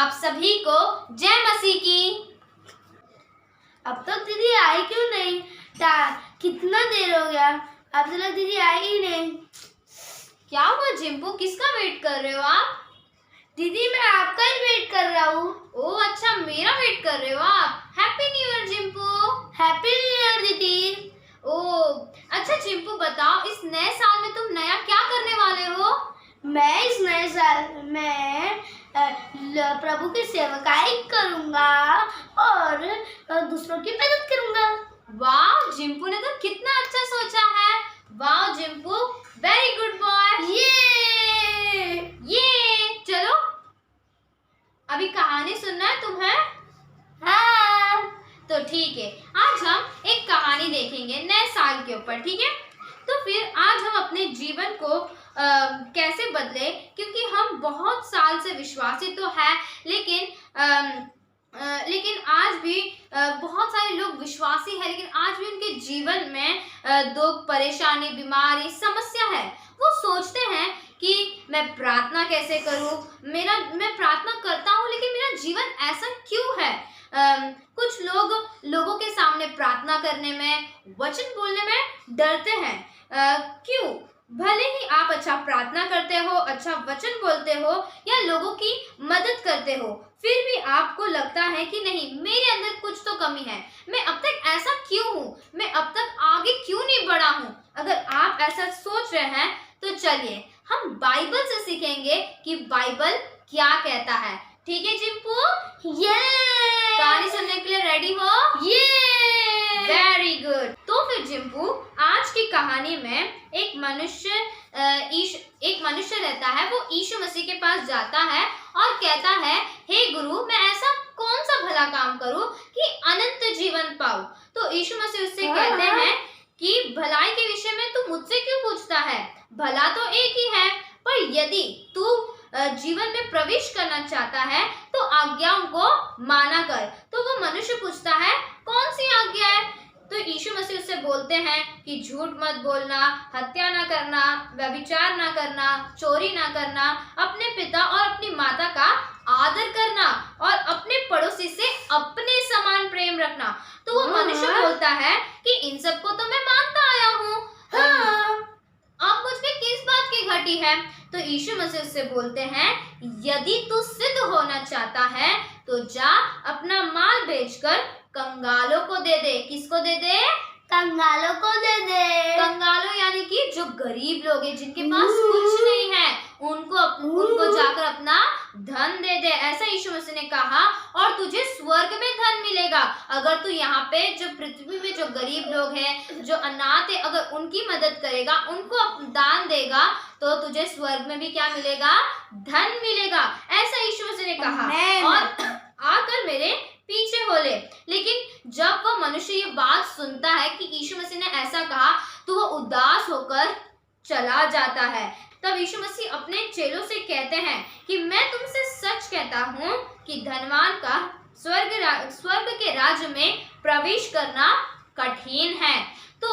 आप सभी को जय मसीह की। अब तक दीदी आई क्यों नहीं? कितना देर हो गया, अब तक दीदी आई ही नहीं। क्या हुआ जिम्पू, किसका वेट कर रहे हो आप? दीदी मैं आपका ही वेट कर रहा हूँ। ओह अच्छा, मेरा वेट कर रहे हो आप। Happy new year Jimpu. Happy new year दीदी। ओह अच्छा जिम्पू, बताओ इस नए साल में तुम नया क्या करने वाले हो? मैं इस नए साल में प्रभु की सेवकाई करूंगा और दूसरों की मदद करूंगा। वाह, जिम्पू ने तो कितना अच्छा सोचा है। वाह जिम्पू, वेरी गुड बॉय। ये चलो, अभी कहानी सुनना है तुम्हें? हाँ। तो ठीक है, आज हम एक कहानी देखेंगे नए साल के ऊपर, ठीक है? तो फिर आज हम अपने जीवन को कैसे बदले, क्योंकि हम बहुत साल से विश्वासी तो है, लेकिन आज भी बहुत सारे लोग विश्वासी है, लेकिन आज भी उनके जीवन में दुख, परेशानी, बीमारी, समस्या है। वो सोचते हैं कि मैं प्रार्थना कैसे करूं, मैं प्रार्थना करता हूं लेकिन मेरा जीवन ऐसा क्यों है। कुछ लोगों के सामने प्रार्थना करने में, वचन बोलने में डरते हैं। क्यों? भले ही आप अच्छा प्रार्थना करते हो, अच्छा वचन बोलते हो या लोगों की मदद करते हो, फिर भी आपको लगता है कि नहीं, मेरे अंदर कुछ तो कमी है। मैं अब तक ऐसा क्यों हूँ, मैं अब तक आगे क्यों नहीं बढ़ा हूँ। अगर आप ऐसा सोच रहे हैं तो चलिए हम बाइबल से सीखेंगे कि बाइबल क्या कहता है। ठीक है जिम्पू? ये कहानी सुनने के लिए रेडी हो? Very good. तो फिर जिम्पू, आज की कहानी में एक मनुष्य रहता है। वो यीशु मसीह के पास जाता है और कहता है, हे गुरु, मैं ऐसा कौन सा भला काम करूं कि अनंत जीवन पाऊं। तो यीशु मसीह उससे कहते हैं कि भलाई के विषय में तू मुझसे क्यों पूछता है? भला तो एक ही है, पर यदि तू जीवन में प्रवेश करना चाहता है तो आज्ञाओं को माना कर। तो वो मनुष्य पूछता है, कौन सी आज्ञा है? तो यीशु मसीह उससे बोलते हैं कि झूठ मत बोलना, हत्या ना करना, व्यभिचार ना करना, चोरी ना करना, अपने पिता और अपनी माता का आदर करना और अपने पड़ोसी से अपने समान प्रेम रखना। तो वो मनुष्य बोलता है कि इन सबको तो मैं मानता आया हूँ। अब मुझ में किस बात की घटी है? तो यीशु मसीह उससे बोलते हैं, यदि तू सिद्ध होना चाहता है तो जा अपना माल बेचकर कंगालों को दे दे। किसको दे दे? कंगालों को दे दे। कंगालों यानी कि जो गरीब लोग हैं, जिनके पास कुछ नहीं है, उनको जाकर अपना धन दे दे। ऐसा यीशु मसीह ने कहा, और तुझे स्वर्ग में धन मिलेगा। अगर तू यहाँ पे जो पृथ्वी में जो गरीब लोग हैं, जो अनाथ है, अगर उनकी मदद करेगा, उनको दान देगा, तो तुझे स्वर्ग में भी क्या मिलेगा? धन मिलेगा। ऐसा यीशु मसीह ने कहा और आकर मेरे पीछे हो ले। लेकिन जब वो मनुष्य ये बात सुनता है कि यीशु मसीह ने ऐसा कहा, तो वो उदास होकर चला जाता है। तब यीशु मसीह अपने चेलों से कहते हैं कि मैं तुमसे सच कहता हूँ कि धनवान का स्वर्ग के राज्य में प्रवेश करना कठिन है। तो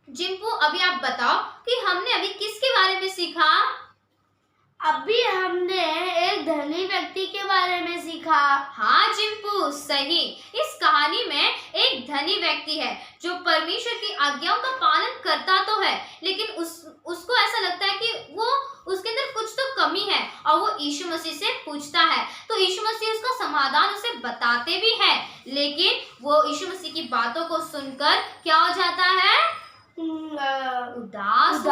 जिम्पू, अभी आप बताओ कि हमने अभी किसके बारे में सीखा? अभी हमने एक धनी व्यक्ति के बारे में सीखा। हाँ जिम्पू, सही। इस कहानी में एक धनी व्यक्ति है जो परमेश्वर की आज्ञाओं का पालन करता तो है, लेकिन उसको ऐसा लगता है कि उसके अंदर कुछ तो कमी है, और वो यीशु मसीह से पूछता है। तो यीशु मसीह उसका समाधान उसे बताते भी है, लेकिन वो यीशु मसीह की बातों को सुनकर क्या हो जाता है? उदास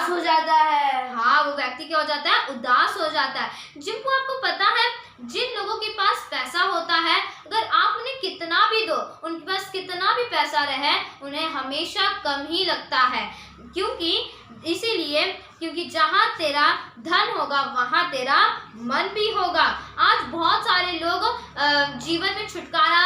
हो जाता है। हाँ, वो व्यक्ति क्या हो जाता है? उदास हो जाता है। जिनको आपको पता है, जिन लोगों के पास पैसा होता है, अगर आप उन्हें कितना भी दो, उनके पास कितना भी पैसा रहे, उन्हें हमेशा कम ही लगता है। क्योंकि जहाँ तेरा धन होगा वहाँ तेरा मन भी होगा। आज बहुत सारे लोग जीवन में छुटकारा,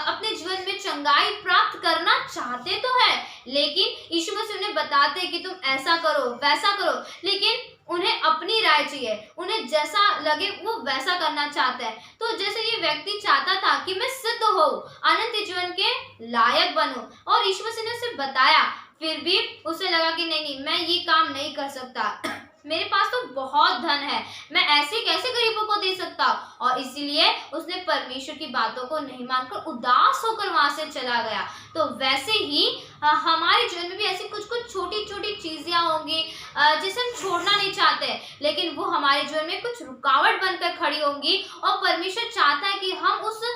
अपने जीवन में चंगाई प्राप्त करना चाहते तो है, लेकिन यीशु मसीह उन्हें बताते हैं कि तुम ऐसा करो, वैसा करो, लेकिन उन्हें अपनी राय चाहिए, उन्हें जैसा लगे वो वैसा करना चाहता है। तो जैसे ये व्यक्ति चाहता था कि मैं सिद्ध हो, अनंत जीवन के लायक बनूं, और यीशु मसीह ने उसे बताया, फिर भी उसे लगा कि नहीं, मैं ये काम नहीं कर सकता, मेरे पास तो बहुत धन है, मैं ऐसे कैसे गरीबों को दे सकता। और इसीलिए उसने परमेश्वर की बातों को नहीं मानकर उदास होकर वहां से चला गया। तो वैसे ही हमारे जीवन में भी ऐसी कुछ कुछ छोटी छोटी चीजें होंगी जिसे हम छोड़ना नहीं चाहते, लेकिन वो हमारे जीवन में कुछ रुकावट बनकर खड़ी होंगी और परमेश्वर चाहता है कि हम उसको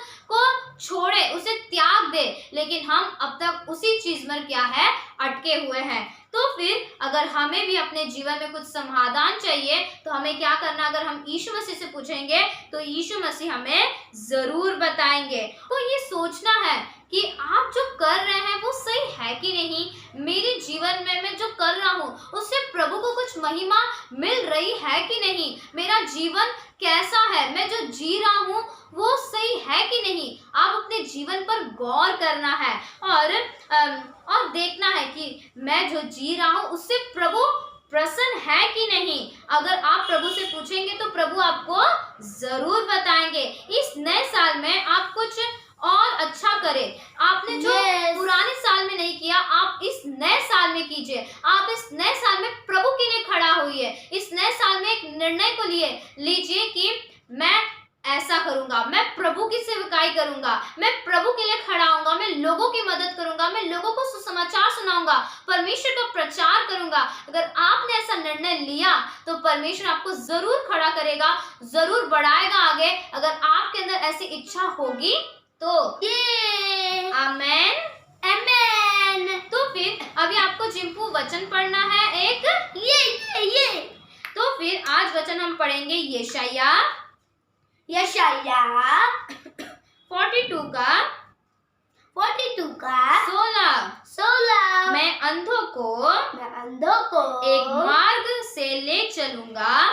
छोड़े, उसे त्याग दे, लेकिन हम अब तक उसी चीज में क्या है, अटके हुए हैं। तो फिर अगर हमें भी अपने जीवन में कुछ समाधान चाहिए तो हमें क्या करना, अगर हम यीशु मसीह से पूछेंगे तो यीशु मसीह हमें जरूर बताएंगे। तो ये सोचना है कि आप जो कर रहे हैं वो सही है कि नहीं, मेरे जीवन में मैं जो कर रहा हूँ उससे प्रभु को कुछ महिमा मिल रही है कि नहीं, मेरा जीवन कैसा है, मैं जो जी रहा हूँ वो सही है कि नहीं। आप अपने जीवन पर गौर करना है और देखना है कि मैं जो जी रहा हूँ उससे प्रभु प्रसन्न है कि नहीं। अगर आप प्रभु से पूछेंगे तो प्रभु आपको जरूर बताएंगे। इस नए साल में आप कुछ और अच्छा करें। आपने जो पुराने साल में नहीं किया आप इस नए साल में कीजिए। आप इस नए साल में प्रभु के लिए खड़ा होइए। इस नए साल में एक निर्णय को लीजिए कि मैं ऐसा करूंगा, मैं प्रभु की सेवकाई करूंगा, मैं प्रभु के लिए खड़ा होऊंगा, मैं लोगों की मदद करूंगा, मैं लोगों को सुसमाचार सुनाऊंगा, परमेश्वर का प्रचार करूंगा। अगर आपने ऐसा निर्णय लिया तो परमेश्वर आपको जरूर खड़ा करेगा, जरूर बढ़ाएगा आगे, अगर आपके अंदर ऐसी इच्छा होगी तो। आमेन आमेन। तो फिर अभी आपको जिम्पू वचन पढ़ना है एक, ये। तो फिर आज वचन हम पढ़ेंगे यशाया 42 का 16। मैं अंधों को एक मार्ग से ले चलूंगा,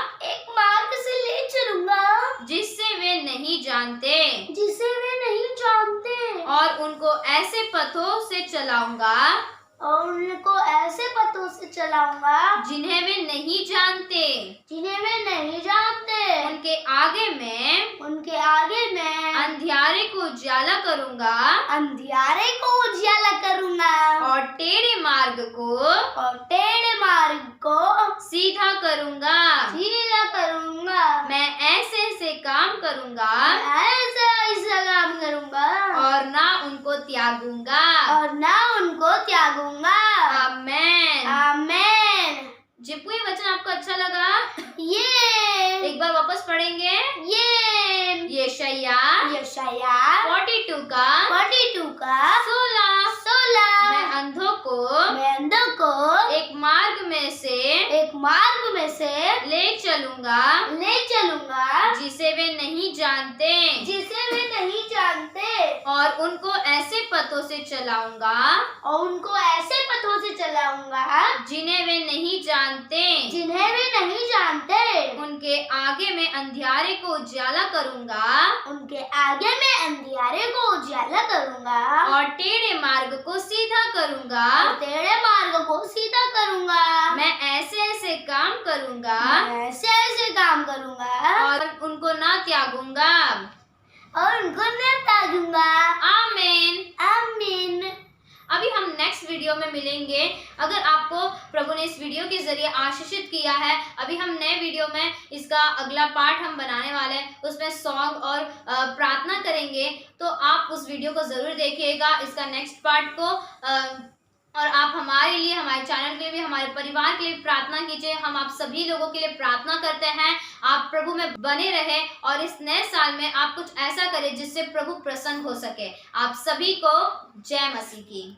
जिससे वे नहीं जानते, और उनको ऐसे पथों से चलाऊंगा, जिन्हें वे नहीं जानते। उनके आगे मैं अंधियारे को उजाला करूंगा, और टेढ़े मार्ग को सीधा करूंगा। मैं ऐसे काम करूंगा और ना उनको त्यागूंगा। आमेन। जिप्पू ये वचन आपको अच्छा लगा? एक बार वापस पढ़ेंगे। यशाया 42 का 16। मैं अंधों को एक मार्ग में से ले चलूंगा, जिसे वे नहीं जानते, और उनको ऐसे पथों से चलाऊंगा, जिन्हें वे नहीं जानते। उनके आगे मैं अंधियारे को उजाला करूंगा, और टेढ़े मार्ग को सीधा करूंगा। मैं ऐसे काम करूंगा, और उनको ना त्यागूंगा। आमीन। अभी हम नेक्स्ट वीडियो में मिलेंगे। अगर आपको प्रभु ने इस वीडियो के जरिए आशीषित किया है, अभी हम नए वीडियो में इसका अगला पार्ट हम बनाने वाले हैं, उसमें सॉन्ग और प्रार्थना करेंगे, तो आप उस वीडियो को जरूर देखिएगा, इसका नेक्स्ट पार्ट को। और आप हमारे लिए, हमारे चैनल के लिए भी, हमारे परिवार के लिए प्रार्थना कीजिए। हम आप सभी लोगों के लिए प्रार्थना करते हैं, आप प्रभु में बने रहे और इस नए साल में आप कुछ ऐसा करें जिससे प्रभु प्रसन्न हो सके। आप सभी को जय मसीह की।